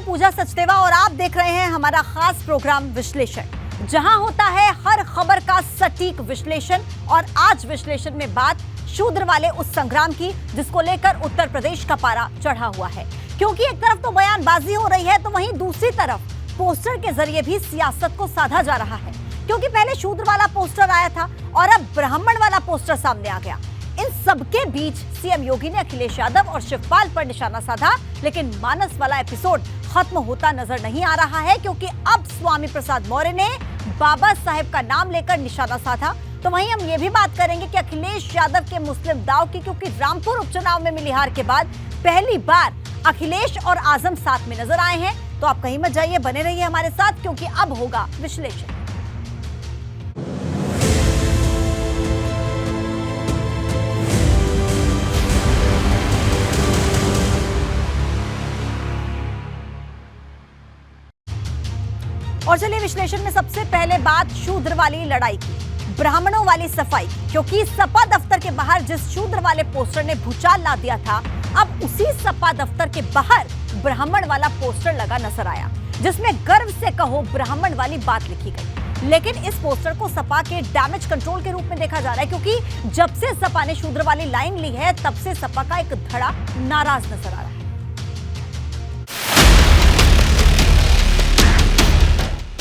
पूजा सचदेवा और आप देख रहे हैं हमारा खास प्रोग्राम विश्लेषण, जहां होता है हर खबर का सटीक विश्लेषण। और आज विश्लेषण में बात शूद्र वाले उस संग्राम की जिसको लेकर उत्तर प्रदेश का पारा चढ़ा हुआ है, क्योंकि एक तरफ तो बयानबाजी हो रही है तो वहीं दूसरी तरफ पोस्टर के जरिए भी सियासत को साधा जा रहा है। क्योंकि पहले शूद्र वाला पोस्टर आया था और अब ब्राह्मण वाला पोस्टर सामने आ गया। इन सबके बीच सीएम योगी ने अखिलेश यादव और शिवपाल पर निशाना साधा, लेकिन मानस वाला एपिसोड खत्म होता नजर नहीं आ रहा है, क्योंकि अब स्वामी प्रसाद मौर्य ने बाबा साहेब का नाम लेकर निशाना साधा। तो वहीं हम ये भी बात करेंगे कि अखिलेश यादव के मुस्लिम दाव की, क्योंकि रामपुर उपचुनाव में मिली हार के बाद पहली बार अखिलेश और आजम साथ में नजर आए हैं। तो आप कहीं मत जाइए, बने रहिए हमारे साथ, क्योंकि अब होगा विश्लेषण। और चलिए विश्लेषण में सबसे पहले बात शूद्र वाली लड़ाई की, ब्राह्मणों वाली सफाई, क्योंकि सपा दफ्तर के बाहर जिस शूद्र वाले पोस्टर ने भूचाल ला दिया था, अब उसी सपा दफ्तर के बाहर ब्राह्मण वाला पोस्टर लगा नजर आया, जिसमें गर्व से कहो ब्राह्मण वाली बात लिखी गई। लेकिन इस पोस्टर को सपा के डैमेज कंट्रोल के रूप में देखा जा रहा है, क्योंकि जब से सपा ने शूद्र वाली लाइन ली है तब से सपा का एक धड़ा नाराज नजर आ रहा है।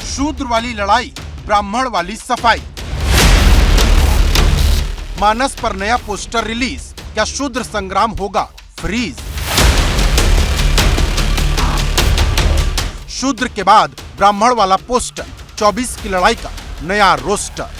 शूद्र वाली लड़ाई, ब्राह्मण वाली सफाई। मानस पर नया पोस्टर रिलीज, क्या शूद्र संग्राम होगा फ्रीज? शूद्र के बाद ब्राह्मण वाला पोस्टर, 24 की लड़ाई का नया रोस्टर।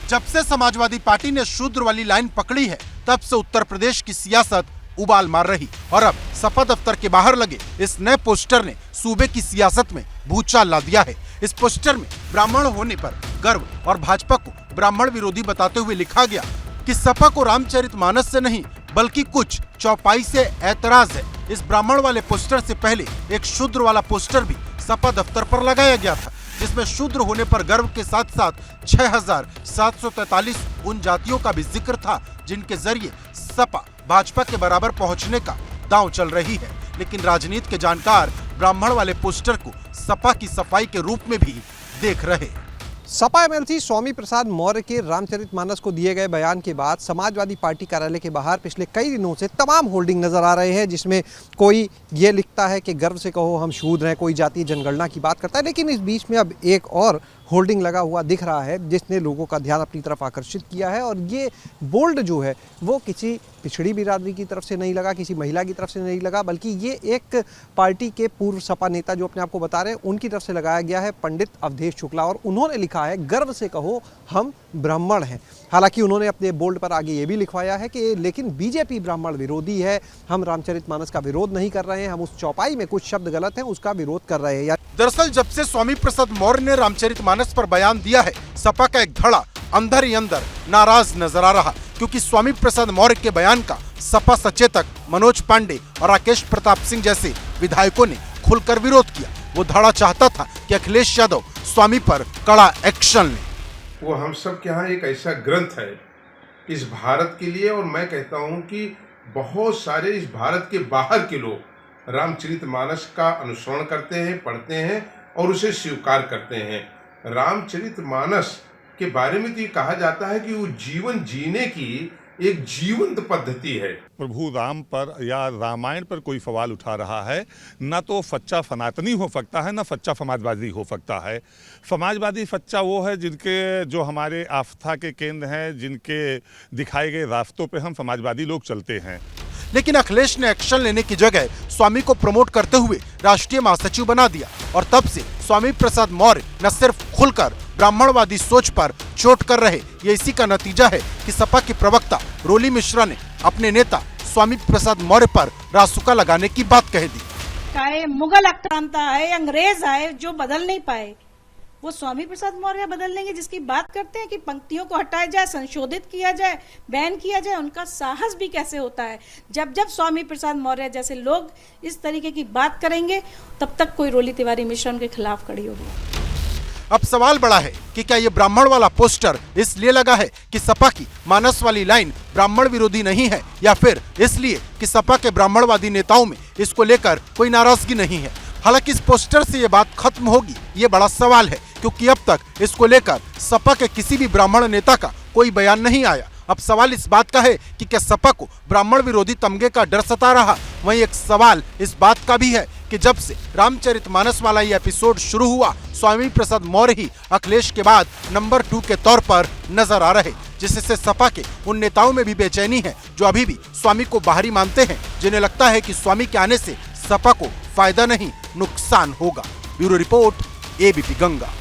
जब से समाजवादी पार्टी ने शूद्र वाली लाइन पकड़ी है, तब से उत्तर प्रदेश की सियासत उबाल मार रही, और अब सपा दफ्तर के बाहर लगे इस नए पोस्टर ने सूबे की सियासत में भूचाल ला दिया है। इस पोस्टर में ब्राह्मण होने पर गर्व और भाजपा को ब्राह्मण विरोधी बताते हुए लिखा गया कि सपा को रामचरितमानस से नहीं बल्कि कुछ चौपाई से ऐतराज है। इस ब्राह्मण वाले पोस्टर से पहले एक शूद्र वाला पोस्टर भी सपा दफ्तर पर लगाया गया था, जिसमें शूद्र होने पर गर्व के साथ साथ 6743 उन जातियों का भी जिक्र था जिनके जरिए सपा भाजपा के बराबर पहुंचने का दांव चल रही है। लेकिन राजनीति के जानकार ब्राह्मण वाले पोस्टर को सपा की सफाई के रूप में भी देख रहे। सपा एमएलसी स्वामी प्रसाद मौर्य के रामचरितमानस को दिए गए बयान के बाद समाजवादी पार्टी कार्यालय के बाहर पिछले कई दिनों से तमाम होर्डिंग नजर आ रहे हैं, जिसमें कोई ये लिखता है कि गर्व से कहो हम शूद्र हैं, कोई जातीय जनगणना की बात करता है। लेकिन इस बीच में अब एक और होल्डिंग लगा हुआ दिख रहा है जिसने लोगों का ध्यान अपनी तरफ आकर्षित किया है, और ये बोल्ड जो है वो किसी पिछड़ी बिरादरी की तरफ से नहीं लगा, किसी महिला की तरफ से नहीं लगा, बल्कि ये एक पार्टी के पूर्व सपा नेता जो अपने आप को बता रहे हैं उनकी तरफ से लगाया गया है, पंडित अवधेश शुक्ला। और उन्होंने लिखा है गर्व से कहो हम ब्राह्मण हैं। हालांकि उन्होंने अपने बोल्ड पर आगे ये भी लिखवाया है कि लेकिन बीजेपी ब्राह्मण विरोधी है, हम रामचरितमानस का विरोध नहीं कर रहे हैं, हम उस चौपाई में कुछ शब्द गलत हैं उसका विरोध कर रहे हैं। दरअसल जब से स्वामी प्रसाद मौर्य ने रामचरितमानस पर बयान दिया है, सपा का एक धड़ा अंदर ही अंदर नाराज नजर आ रहा, क्योंकि स्वामी प्रसाद मौर्य के बयान का सपा सचेतक मनोज पांडे और राकेश प्रताप सिंह जैसे विधायकों ने खुलकर विरोध किया। वो धड़ा चाहता था कि अखिलेश यादव स्वामी पर कड़ा एक्शन ले। वो हम सब के यहाँ एक ऐसा ग्रंथ है इस भारत के लिए, और मैं कहता हूँ कि बहुत सारे इस भारत के बाहर के लोग रामचरितमानस का अनुसरण करते हैं, पढ़ते हैं और उसे स्वीकार करते हैं। रामचरितमानस के बारे में तो ये कहा जाता है कि वो जीवन जीने की एक जीवंत पद्धति है। प्रभु राम पर या रामायण पर कोई सवाल उठा रहा है, ना तो सच्चा सनातनी हो सकता है ना सच्चा समाजवादी हो सकता है। समाजवादी सच्चा वो है जिनके जो हमारे आस्था के केंद्र हैं, जिनके दिखाए गए रास्तों पे हम समाजवादी लोग चलते हैं। लेकिन अखिलेश ने एक्शन लेने की जगह स्वामी को प्रमोट करते हुए राष्ट्रीय महासचिव बना दिया, और तब से स्वामी प्रसाद मौर्य न सिर्फ खुलकर ब्राह्मणवादी सोच पर चोट कर रहे, ये इसी का नतीजा है कि सपा की प्रवक्ता रोली मिश्रा ने अपने नेता स्वामी प्रसाद मौर्य पर रासुका लगाने की बात कह दी। चाहे मुगल आक्रांता आए, अंग्रेज आए, जो बदल नहीं पाए वो स्वामी प्रसाद मौर्य बदल लेंगे। जिसकी बात करते हैं कि पंक्तियों को हटाया जाए, संशोधित किया जाए, बैन किया जाए, उनका साहस भी कैसे होता है। जब जब स्वामी प्रसाद मौर्य जैसे लोग इस तरीके की बात करेंगे तब तक कोई रोली तिवारी मिश्रा उनके खिलाफ खड़ी होगी। अब सवाल बड़ा है कि क्या ये ब्राह्मण वाला पोस्टर इसलिए लगा है कि सपा की मानस वाली लाइन ब्राह्मण विरोधी नहीं है, या फिर इसलिए कि सपा के ब्राह्मणवादी नेताओं में इसको लेकर कोई नाराजगी नहीं है। हालांकि इस पोस्टर से ये बात खत्म होगी, ये बड़ा सवाल है, क्योंकि अब तक इसको लेकर सपा के किसी भी ब्राह्मण नेता का कोई बयान नहीं आया। अब सवाल इस बात का है कि क्या सपा को ब्राह्मण विरोधी तमगे का डर सता रहा। वहीं एक सवाल इस बात का भी है कि जब से रामचरितमानस वाला ये एपिसोड शुरू हुआ, स्वामी प्रसाद मौर्य ही अखिलेश के बाद नंबर 2 के तौर पर नजर आ रहे, जिससे सपा के उन नेताओं में भी बेचैनी है जो अभी भी स्वामी को बाहरी मानते हैं, जिन्हें लगता है कि स्वामी के आने से सपा को फायदा नहीं नुकसान होगा। Bureau report, ABP Ganga.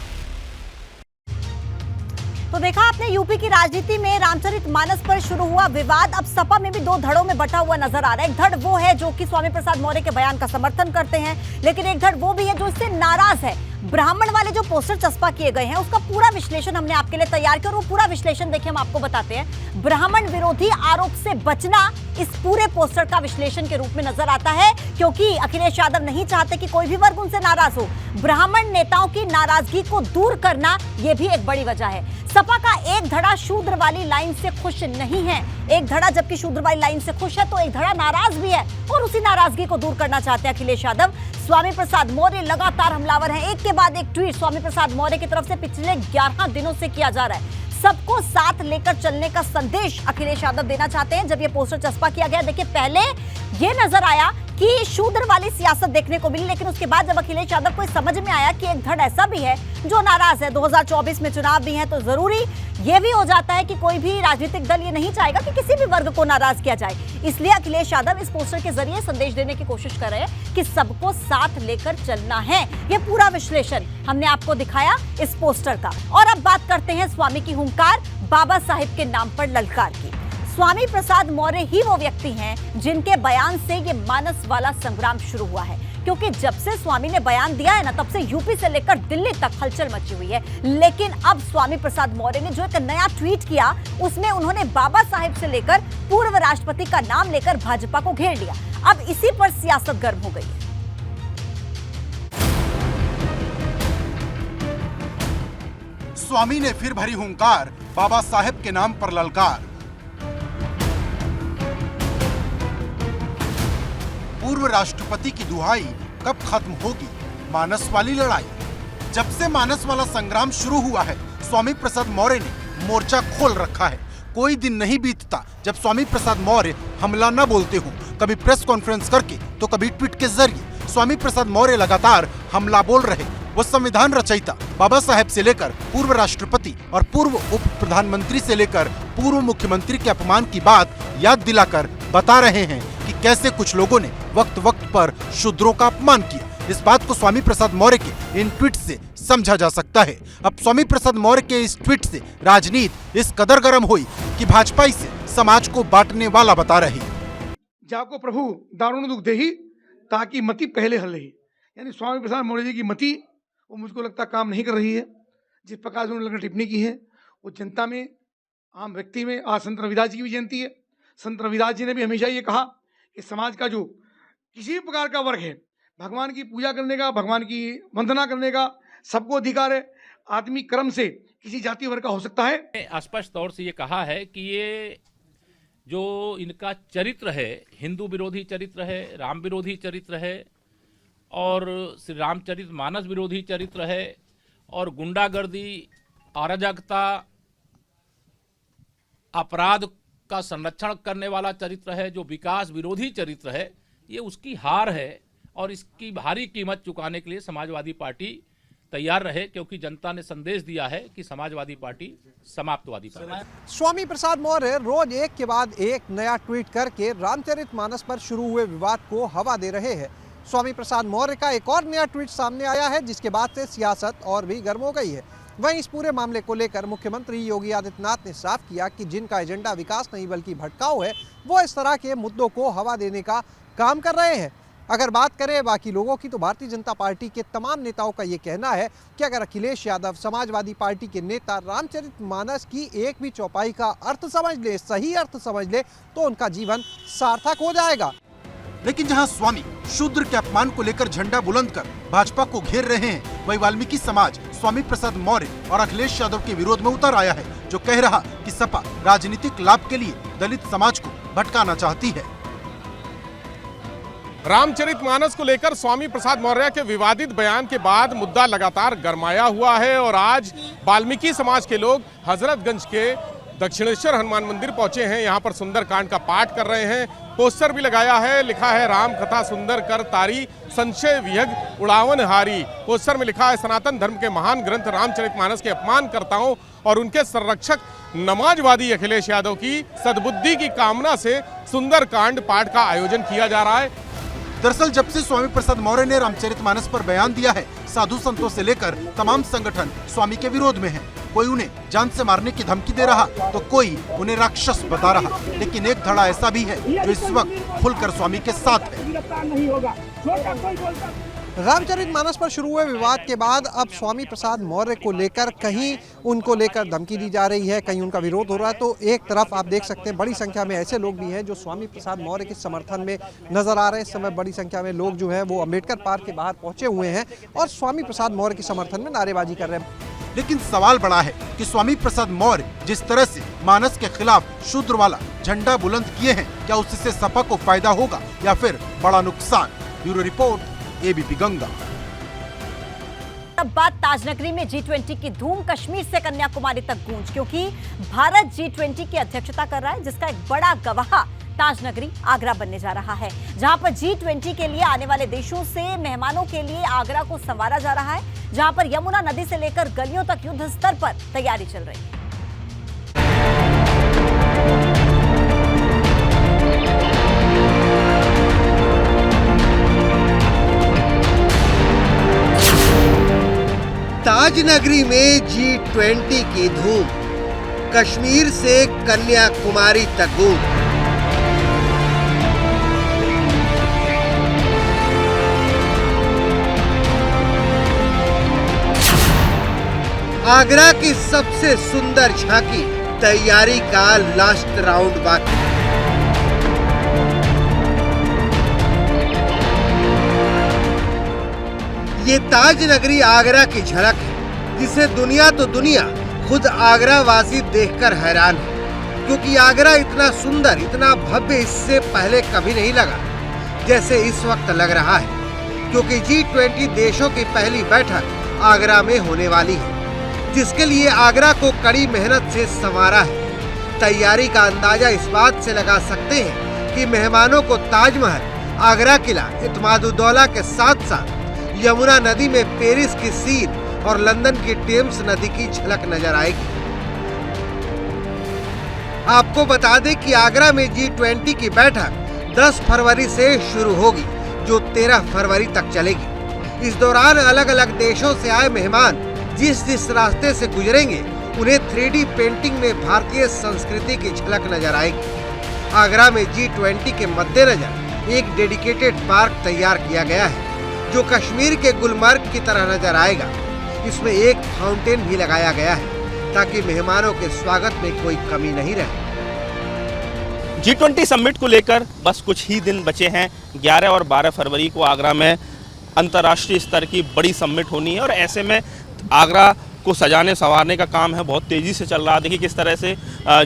तो देखा आपने यूपी की राजनीति में रामचरितमानस पर शुरू हुआ विवाद अब सपा में भी दो धड़ों में बटा हुआ नजर आ रहा है। एक धड़ वो है जो कि स्वामी प्रसाद मौर्य के बयान का समर्थन करते हैं, लेकिन एक धड़ वो भी है जो इससे नाराज है। ब्राह्मण वाले जो पोस्टर चस्पा किए गए हैं उसका पूरा विश्लेषण हमने आपके लिए तैयार किया और वो पूरा विश्लेषण देखिए हम आपको बताते हैं। ब्राह्मण विरोधी आरोप से बचना इस पूरे पोस्टर का विश्लेषण के रूप में नजर आता है, क्योंकि अखिलेश यादव नहीं चाहते कि कोई भी वर्ग उनसे नाराज हो। ब्राह्मण नेताओं की नाराजगी को दूर करना यह भी एक बड़ी वजह है। सपा का एक धड़ा शूद्र वाली लाइन से खुश नहीं है, एक धड़ा जबकि शूद्र वाली लाइन से खुश है तो एक धड़ा नाराज भी है और उसी नाराजगी को दूर करना चाहते हैं अखिलेश यादव। स्वामी प्रसाद मौर्य लगातार हमलावर हैं, एक के बाद एक ट्वीट स्वामी प्रसाद मौर्य की तरफ से पिछले 11 दिनों से किया जा रहा है। सबको साथ लेकर चलने का संदेश अखिलेश यादव देना चाहते हैं। जब ये पोस्टर चस्पा किया गया, देखिए पहले ये नजर आया कि शूद्र वाली सियासत देखने को मिली, लेकिन उसके बाद जब अखिलेश यादव को समझ में आया कि एक धड़ ऐसा भी है जो नाराज है, 2024 में चुनाव भी है, तो जरूरी ये भी हो जाता है कि कोई भी राजनीतिक दल ये नहीं चाहेगा कि किसी भी वर्ग को नाराज किया जाए। इसलिए अखिलेश यादव इस पोस्टर के जरिए संदेश देने की कोशिश कर रहे हैं कि सबको साथ लेकर चलना है। ये पूरा विश्लेषण हमने आपको दिखाया इस पोस्टर का। और अब बात करते हैं स्वामी की हुंकार, बाबा साहिब के नाम पर ललकार की। स्वामी प्रसाद मौर्य ही वो व्यक्ति हैं जिनके बयान से ये मानस वाला संग्राम शुरू हुआ है, क्योंकि जब से स्वामी ने बयान दिया है ना, तब से यूपी से लेकर दिल्ली तक हलचल मची हुई है। लेकिन अब स्वामी प्रसाद मौर्य ने जो एक नया ट्वीट किया, उसमें उन्होंने बाबा साहिब से लेकर पूर्व राष्ट्रपति का नाम लेकर भाजपा को घेर लिया। अब इसी पर सियासत गर्म हो गई है। स्वामी ने फिर भरी हुंकार, बाबा साहेब के नाम पर ललकार। पूर्व राष्ट्रपति की दुहाई कब खत्म होगी मानस वाली लड़ाई। जब से मानस वाला संग्राम शुरू हुआ है, स्वामी प्रसाद मौर्य ने मोर्चा खोल रखा है। कोई दिन नहीं बीतता जब स्वामी प्रसाद मौर्य हमला न बोलते हो, कभी प्रेस कॉन्फ्रेंस करके तो कभी ट्वीट के जरिए। स्वामी प्रसाद मौर्य लगातार हमला बोल रहे। वो संविधान रचयिता बाबा साहेब से लेकर पूर्व राष्ट्रपति और पूर्व उप प्रधानमंत्री से लेकर पूर्व मुख्यमंत्री के अपमान की बात याद दिलाकर बता रहे हैं कि कैसे कुछ लोगों ने वक्त वक्त पर शूद्रों का अपमान किया। इस बात को स्वामी प्रसाद मौर्य के इन ट्वीट से समझा जा सकता है। अब स्वामी प्रसाद मौर्य के इस ट्वीट से राजनीति इस कदर गर्म हुई कि भाजपा इसे समाज को बांटने वाला बता रही। जाको प्रभु दारुण दुख देही ताकि मति पहले हल रही, यानी स्वामी प्रसाद मौर्य जी की मति वो मुझको लगता काम नहीं कर रही है। जिस प्रकार से उन्होंने टिप्पणी की है वो जनता में, आम व्यक्ति में, आज संत रविदास जी की भी जयंती है। संत रविदास जी ने भी हमेशा ये कहा कि समाज का जो किसी भी प्रकार का वर्ग है, भगवान की पूजा करने का, भगवान की वंदना करने का सबको अधिकार है। आदमी कर्म से किसी जाति वर्ग का हो सकता है। स्पष्ट तौर से ये कहा है कि ये जो इनका चरित्र है, हिंदू विरोधी चरित्र है, राम विरोधी चरित्र है और श्री रामचरितमानस विरोधी चरित्र है और गुंडागर्दी, अराजकता, अपराध का संरक्षण करने वाला चरित्र है, जो विकास विरोधी चरित्र है। ये उसकी हार है और इसकी भारी कीमत चुकाने के लिए समाजवादी पार्टी तैयार रहे, क्योंकि जनता ने संदेश दिया है कि समाजवादी पार्टी समाप्तवादी पार्टी। स्वामी प्रसाद मौर्य रोज एक के बाद एक नया ट्वीट करके रामचरितमानस पर शुरू हुए विवाद को हवा दे रहे हैं। स्वामी प्रसाद मौर्य का एक और नया ट्वीट सामने आया है, जिसके बाद से सियासत और भी गर्म हो गई है। वहीं इस पूरे मामले को लेकर मुख्यमंत्री योगी आदित्यनाथ ने साफ किया कि जिनका एजेंडा विकास नहीं बल्कि भटकाव है, वो इस तरह के मुद्दों को हवा देने का काम कर रहे हैं। अगर बात करें बाकी लोगों की, तो भारतीय जनता पार्टी के तमाम नेताओं का ये कहना है कि अगर अखिलेश यादव, समाजवादी पार्टी के नेता रामचरितमानस की एक भी चौपाई का अर्थ समझ ले, सही अर्थ समझ ले, तो उनका जीवन सार्थक हो जाएगा। लेकिन जहां स्वामी शूद्र के अपमान को लेकर झंडा बुलंद कर भाजपा को घेर रहे हैं, वही वाल्मीकि समाज स्वामी प्रसाद मौर्य और अखिलेश यादव के विरोध में उतर आया है, जो कह रहा कि सपा राजनीतिक लाभ के लिए दलित समाज को भटकाना चाहती है। रामचरितमानस को लेकर स्वामी प्रसाद मौर्य के विवादित बयान के बाद मुद्दा लगातार गरमाया हुआ है और आज वाल्मीकि समाज के लोग हजरतगंज के दक्षिणेश्वर हनुमान मंदिर पहुंचे हैं। यहां पर सुंदरकांड का पाठ कर रहे हैं, पोस्टर भी लगाया है, लिखा है राम कथा सुंदर कर तारी, संशय विहग उड़ावन हारी। पोस्टर में लिखा है सनातन धर्म के महान ग्रंथ रामचरितमानस के अपमानकर्ताओं और उनके संरक्षक नमाजवादी अखिलेश यादव की सद्बुद्धि की कामना से सुंदरकांड पाठ का आयोजन किया जा रहा है। दरअसल जब से स्वामी प्रसाद मौर्य ने रामचरितमानस पर बयान दिया है, साधु संतों से लेकर तमाम संगठन स्वामी के विरोध में हैं। कोई उन्हें जान से मारने की धमकी दे रहा तो कोई उन्हें राक्षस बता रहा, लेकिन एक धड़ा ऐसा भी है जो इस वक्त खुलकर स्वामी के साथ है। रामचरितमानस पर शुरू हुए विवाद के बाद अब स्वामी प्रसाद मौर्य को लेकर कहीं उनको लेकर धमकी दी जा रही है, कहीं उनका विरोध हो रहा है। तो एक तरफ आप देख सकते हैं बड़ी संख्या में ऐसे लोग भी हैं जो स्वामी प्रसाद मौर्य के समर्थन में नजर आ रहे हैं। इस समय बड़ी संख्या में लोग जो है वो अम्बेडकर पार्क के बाहर पहुंचे हुए हैं और स्वामी प्रसाद मौर्य के समर्थन में नारेबाजी कर रहे हैं। लेकिन सवाल बड़ा है कि स्वामी प्रसाद मौर्य जिस तरह से मानस के खिलाफ शूद्र वाला झंडा बुलंद किए हैं, क्या उससे सपा को फायदा होगा या फिर बड़ा नुकसान? Bureau report, ABP Ganga. अब बात ताजनगरी में G20 की धूम कश्मीर से कन्याकुमारी तक गूंज, क्योंकि भारत G20 की अध्यक्षता कर रहा है, जिसका एक बड़ा गवाह ताजनगरी आगरा बनने जा रहा है, जहां पर G20 के लिए आने वाले देशों से मेहमानों के लिए आगरा को संवारा जा रहा है, जहां पर यमुना नदी से लेकर गलियों तक युद्ध स्तर पर तैयारी चल रही है। ताजनगरी में G20 की धूम, कश्मीर से कन्याकुमारी तक गूंज। आगरा की सबसे सुंदर झांकी, तैयारी का लास्ट राउंड बाकी। ये ताजनगरी आगरा की झलक है, जिसे दुनिया तो दुनिया खुद आगरा वासी देखकर हैरान है, क्योंकि आगरा इतना सुंदर, इतना भव्य इससे पहले कभी नहीं लगा जैसे इस वक्त लग रहा है, क्योंकि G20 देशों की पहली बैठक आगरा में होने वाली है, जिसके लिए आगरा को कड़ी मेहनत से संवारा है। तैयारी का अंदाजा इस बात से लगा सकते हैं कि मेहमानों को ताजमहल, आगरा किला, इत्मादुद्दौला के साथ साथ यमुना नदी में पेरिस की सीन और लंदन की टेम्स नदी की झलक नजर आएगी। आपको बता दें कि आगरा में G20 की बैठक 10 फरवरी से शुरू होगी, जो 13 फरवरी तक चलेगी। इस दौरान अलग अलग देशों से आए मेहमान जिस रास्ते से गुजरेंगे, उन्हें 3D पेंटिंग में भारतीय संस्कृति की झलक नजर आएगी। आगरा में G20 के मद्देनजर एक डेडिकेटेड पार्क तैयार किया गया है, जो कश्मीर के गुलमर्ग की तरह नजर आएगा। इसमें एक फाउंटेन भी लगाया गया है, ताकि मेहमानों के स्वागत में कोई कमी नहीं रहे। G20 समिट को लेकर बस कुछ ही दिन बचे हैं। 11 और 12 फरवरी को आगरा में अंतर्राष्ट्रीय स्तर की बड़ी समिट होनी है और ऐसे में आगरा को सजाने संवारने का काम है बहुत तेज़ी से चल रहा है। देखिए किस तरह से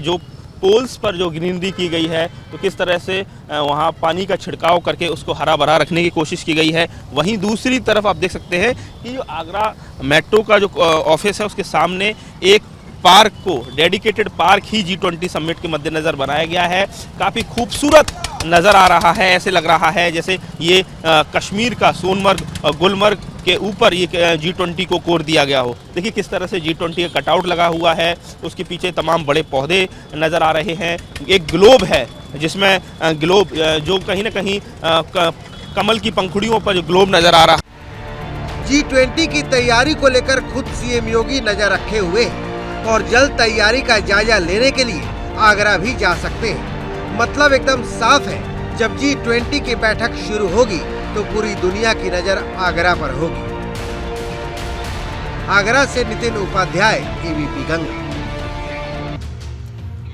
जो पोल्स पर जो ग्रीनरी की गई है, तो किस तरह से वहाँ पानी का छिड़काव करके उसको हरा भरा रखने की कोशिश की गई है। वहीं दूसरी तरफ आप देख सकते हैं कि जो आगरा मेट्रो का जो ऑफिस है, उसके सामने एक पार्क को, डेडिकेटेड पार्क ही G20 समिट के मद्देनज़र बनाया गया है। काफ़ी खूबसूरत नज़र आ रहा है, ऐसे लग रहा है जैसे ये कश्मीर का सोनमर्ग, गुलमर्ग के ऊपर ये G20 को कोर दिया गया हो। देखिए किस तरह से G20 का कटआउट लगा हुआ है, उसके पीछे तमाम बड़े पौधे नज़र आ रहे हैं। एक ग्लोब है, जिसमें ग्लोब जो कहीं ना कहीं कमल की पंखुड़ियों पर जो ग्लोब नज़र आ रहा है। G20 की तैयारी को लेकर खुद CM योगी नजर रखे हुए हैं और जल्द तैयारी का जायजा लेने के लिए आगरा भी जा सकते हैं। मतलब एकदम साफ है, जब G20 की बैठक शुरू होगी तो पूरी दुनिया की नजर आगरा पर होगी। आगरा से नितिन उपाध्याय, एबीपी गंगा।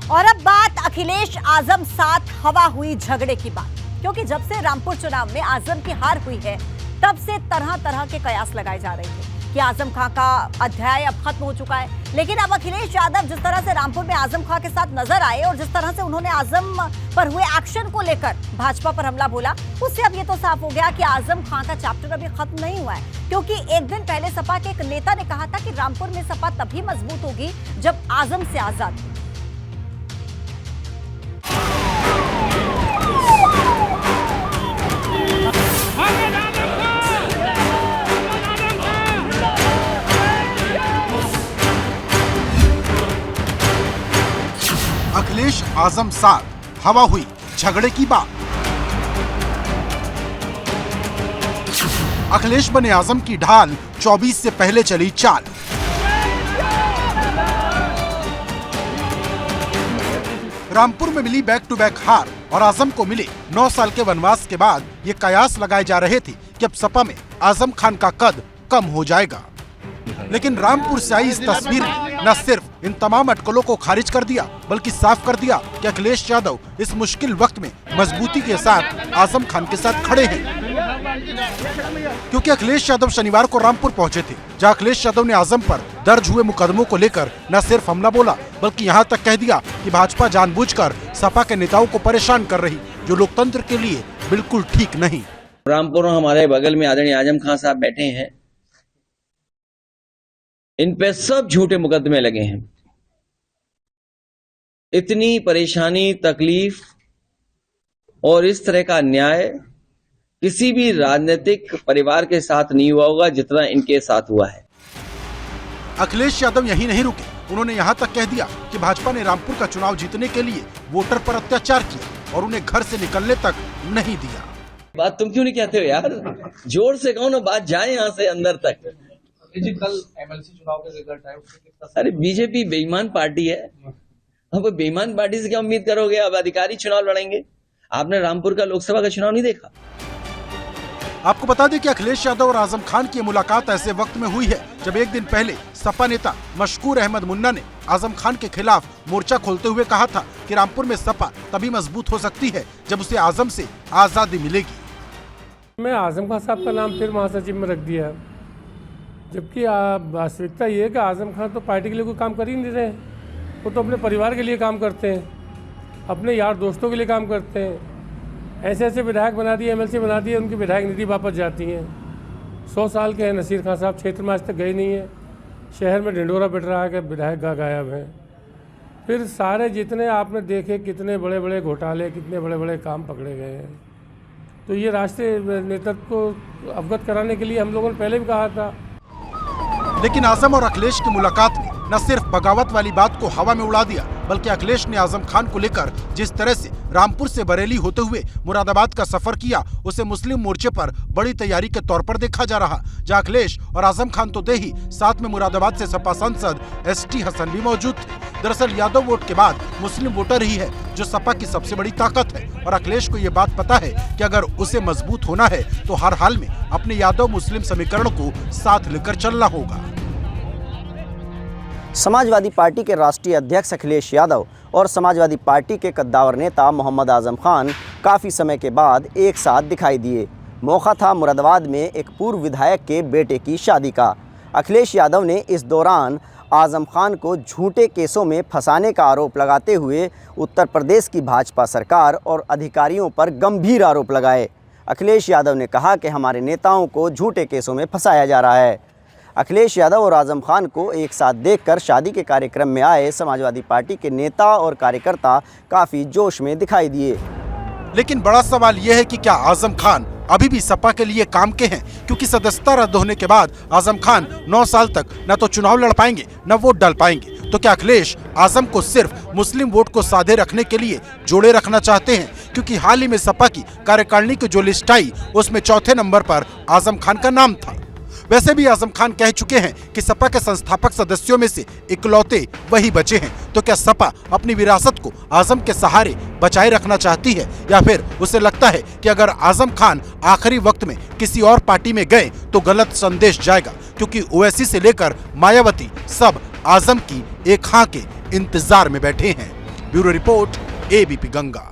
और अब बात अखिलेश आजम साथ हवा हुई झगड़े की बात, क्योंकि जब से रामपुर चुनाव में आजम की हार हुई है, तब से तरह तरह के कयास लगाए जा रहे थे कि आजम खां का अध्याय अब खत्म हो चुका है। लेकिन अब अखिलेश यादव जिस तरह से रामपुर में आजम खां के साथ नजर आए और जिस तरह से उन्होंने आजम पर हुए एक्शन को लेकर भाजपा पर हमला बोला, उससे अब ये तो साफ हो गया कि आजम खां का चैप्टर अभी खत्म नहीं हुआ है। क्योंकि एक दिन पहले सपा के एक नेता ने कहा था कि रामपुर में सपा तभी मजबूत होगी जब आजम से आजाद हो। अखिलेश आजम साथ, हवा हुई झगड़े की बात। अखिलेश बने आजम की ढाल, 24 से पहले चली चाल। रामपुर में मिली बैक टू बैक हार और आजम को मिले 9 साल के वनवास के बाद ये कयास लगाए जा रहे थे कि अब सपा में आजम खान का कद कम हो जाएगा। लेकिन रामपुर से आई इस तस्वीर ने न सिर्फ इन तमाम अटकलों को खारिज कर दिया, बल्कि साफ कर दिया कि अखिलेश यादव इस मुश्किल वक्त में मजबूती के साथ आजम खान के साथ खड़े हैं। क्योंकि अखिलेश यादव शनिवार को रामपुर पहुंचे थे, जहां अखिलेश यादव ने आजम पर दर्ज हुए मुकदमों को लेकर न सिर्फ हमला बोला, बल्कि यहां तक कह दिया कि भाजपा जानबूझकर सपा के नेताओं को परेशान कर रही, जो लोकतंत्र के लिए बिल्कुल ठीक नहीं। रामपुर में हमारे बगल में आदरणीय आजम खान साहब बैठे हैं, इन पे सब झूठे मुकदमे लगे हैं। इतनी परेशानी, तकलीफ और इस तरह का अन्याय किसी भी राजनीतिक परिवार के साथ नहीं हुआ होगा जितना इनके साथ हुआ है। अखिलेश यादव यही नहीं रुके, उन्होंने यहां तक कह दिया कि भाजपा ने रामपुर का चुनाव जीतने के लिए वोटर पर अत्याचार किया और उन्हें घर से निकलने तक नहीं दिया। बात तुम क्यों नहीं कहते हो यार? जोर से कहो ना, बात जाए यहाँ से अंदर तक। कल एमएलसी चुनाव का रिजल्ट है, उससे कितना? अरे बीजेपी बेईमान पार्टी है, अब बेईमान पार्टी से क्या उम्मीद करोगे? अब अधिकारी चुनाव लड़ेंगे। आपने रामपुर का लोकसभा का चुनाव नहीं देखा? आपको बता दें कि अखिलेश यादव और आजम खान की मुलाकात ऐसे वक्त में हुई है जब एक दिन पहले सपा नेता मशकूर अहमद मुन्ना ने आजम खान के खिलाफ मोर्चा खोलते हुए कहा था कि रामपुर में सपा तभी मजबूत हो सकती है जब उसे आजम से आजादी मिलेगी। मैं आजम खान साहब का नाम फिर महासचिव में रख दिया, जबकि वास्तविकता ये है कि आजम खान तो पार्टी के लिए कोई काम कर ही नहीं रहे। वो तो अपने परिवार के लिए काम करते हैं, अपने यार दोस्तों के लिए काम करते हैं। ऐसे ऐसे विधायक बना दिए, एमएलसी बना दिए, उनकी विधायक निधि वापस जाती हैं। 100 साल के हैं नसीर खान साहब, क्षेत्र में आज तक गए नहीं है। शहर में ढिंडोरा पिट रहा है कि विधायक गायब हैं। फिर सारे जितने आपने देखे, कितने बड़े बड़े घोटाले, कितने बड़े बड़े काम पकड़े गए हैं। तो ये राष्ट्रीय नेतृत्व को अवगत कराने के लिए हम लोगों ने पहले भी कहा था। लेकिन आजम और अखिलेश की मुलाकात ने न सिर्फ बगावत वाली बात को हवा में उड़ा दिया, बल्कि अखिलेश ने आजम खान को लेकर जिस तरह से रामपुर से बरेली होते हुए मुरादाबाद का सफर किया, उसे मुस्लिम मोर्चे पर बड़ी तैयारी के तौर पर देखा जा रहा। जहां अखिलेश और आजम खान तो दे ही, साथ में मुरादाबाद से सपा सांसद एसटी हसन भी मौजूद थे। दरअसल यादव वोट के बाद मुस्लिम वोटर ही है जो सपा की सबसे बड़ी ताकत है, और अखिलेश को ये बात पता है कि अगर उसे मजबूत होना है तो हर हाल में अपने यादव मुस्लिम समीकरण को साथ लेकर चलना होगा। समाजवादी पार्टी के राष्ट्रीय अध्यक्ष अखिलेश यादव और समाजवादी पार्टी के कद्दावर नेता मोहम्मद आजम खान काफ़ी समय के बाद एक साथ दिखाई दिए। मौका था मुरादाबाद में एक पूर्व विधायक के बेटे की शादी का। अखिलेश यादव ने इस दौरान आजम खान को झूठे केसों में फंसाने का आरोप लगाते हुए उत्तर प्रदेश की भाजपा सरकार और अधिकारियों पर गंभीर आरोप लगाए। अखिलेश यादव ने कहा कि हमारे नेताओं को झूठे केसों में फंसाया जा रहा है। अखिलेश यादव और आजम खान को एक साथ देखकर शादी के कार्यक्रम में आए समाजवादी पार्टी के नेता और कार्यकर्ता काफ़ी जोश में दिखाई दिए। लेकिन बड़ा सवाल यह है कि क्या आजम खान अभी भी सपा के लिए काम के हैं? क्योंकि सदस्यता रद्द होने के बाद आजम खान 9 साल तक न तो चुनाव लड़ पाएंगे न वोट डाल पाएंगे। तो क्या अखिलेश आजम को सिर्फ मुस्लिम वोट को साधे रखने के लिए जोड़े रखना चाहते हैं? क्योंकि हाल ही में सपा की कार्यकारिणी की जो लिस्ट आई उसमें चौथे नंबर पर आजम खान का नाम था। वैसे भी आजम खान कह चुके हैं कि सपा के संस्थापक सदस्यों में से इकलौते वही बचे हैं। तो क्या सपा अपनी विरासत को आजम के सहारे बचाए रखना चाहती है, या फिर उसे लगता है कि अगर आजम खान आखिरी वक्त में किसी और पार्टी में गए तो गलत संदेश जाएगा? क्योंकि ओवैसी से लेकर मायावती सब आजम की एक हाँ के इंतजार में बैठे हैं। Bureau report, ABP Ganga.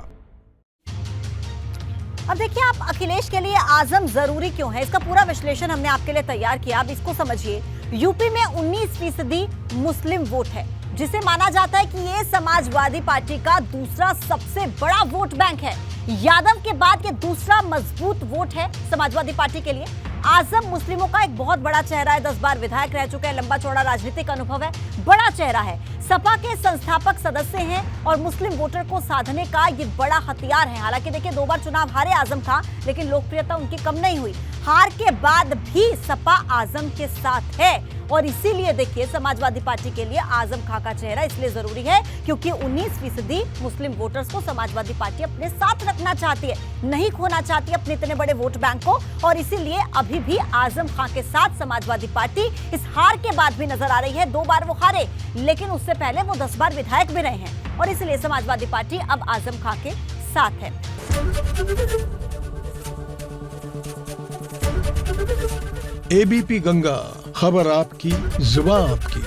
अब देखिए, आप अखिलेश के लिए आजम जरूरी क्यों है, इसका पूरा विश्लेषण हमने आपके लिए तैयार किया। अब इसको समझिए। यूपी में 19% मुस्लिम वोट है, जिसे माना जाता है कि ये समाजवादी पार्टी का दूसरा सबसे बड़ा वोट बैंक है। यादव के बाद ये दूसरा मजबूत वोट है समाजवादी पार्टी के लिए। आजम मुस्लिमों का एक बहुत बड़ा चेहरा है, 10 बार विधायक रह चुके हैं, लंबा चौड़ा राजनीतिक अनुभव है, बड़ा चेहरा है। सपा के संस्थापक सदस्य हैं और मुस्लिम वोटर को साधने का ये बड़ा हथियार है। हालांकि देखिए 2 बार चुनाव हारे आजम खान, लेकिन लोकप्रियता उनकी कम नहीं हुई। हार के बाद भी सपा आजम के साथ है और इसीलिए देखिए समाजवादी पार्टी के लिए आजम खान का चेहरा इसलिए जरूरी है क्योंकि 19% मुस्लिम वोटर्स को समाजवादी पार्टी अपने साथ रखना चाहती है, नहीं खोना चाहती अपने इतने बड़े वोट बैंक को, और इसीलिए अभी भी आजम खान के साथ समाजवादी पार्टी इस हार के बाद भी नजर आ रही है। 2 बार वो हारे, लेकिन उससे पहले वो 10 बार विधायक भी रहे हैं और इसलिए समाजवादी पार्टी अब आजम खान के साथ है। एबीपी गंगा, खबर आपकी, जुबान आपकी।